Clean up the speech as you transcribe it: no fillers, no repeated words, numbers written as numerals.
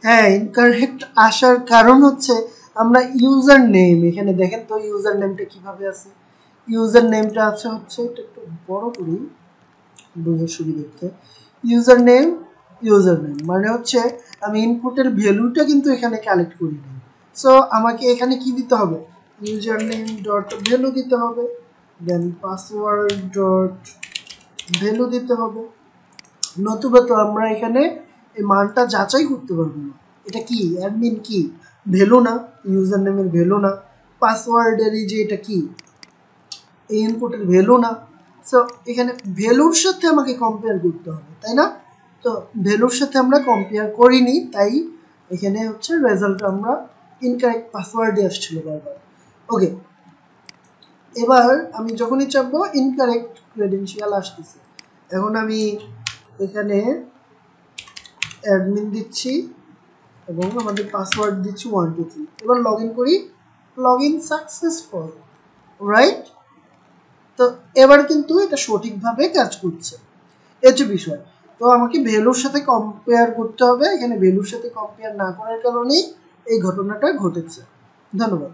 হ্যাঁ, ইনকারেক্ট আসার কারণ হচ্ছে আমরা ইউজার নেম, এখানে দেখেন তো ইউজার নেমটা কিভাবে আছে। ইউজার নেমটা আছে হচ্ছে, এটা একটু বড় করি বুঝার সুবিধার্থে। ইউজার নেম মানে হচ্ছে আমি ইনপুটের ভ্যালুটা কিন্তু এখানে কালেক্ট করি না। সো আমাকে এখানে কি দিতে হবে, ইউজার নেম ডট ভ্যালু দিতে হবে, দেন পাসওয়ার্ড ডট ভ্যালু দিতে হবে। নতুবা তো আমরা এখানে এই মানটা যাচাই করতে পারবো না। এটা কি অ্যাডমিন কি ভ্যালু না, ইউজার নেমের ভ্যালু না, পাসওয়ার্ডের যে এটা কি এই ইনপুটের ভ্যালু না। সো এখানে ভ্যালুর সাথে আমাকে কম্পেয়ার করতে হবে, তাই না? তো ভ্যালুর সাথে আমরা কম্পেয়ার করিনি, তাই এখানে হচ্ছে রেজাল্ট আমরা ইনকারেক্ট পাসওয়ার্ডে আসছিল বারবার। ওকে, এবার আমি যখনই চাপবো ইনকারেক্ট ক্রেডেনশিয়াল আসতেছে। এখন আমি এখানে অ্যাডমিন দিচ্ছি এবং আমাদের পাসওয়ার্ড দিচ্ছি 1 2 3। এবার লগ ইন করি, লগ ইন সাকসেসফুল, রাইট? তো এবার কিন্তু এটা সঠিকভাবে কাজ করছে, এই যে বিষয়। তো আমাকে ভ্যালুর সাথে কম্পেয়ার করতে হবে, এখানে ভ্যালুর সাথে কম্পেয়ার না করার কারণেই এই ঘটনাটা ঘটেছে। ধন্যবাদ।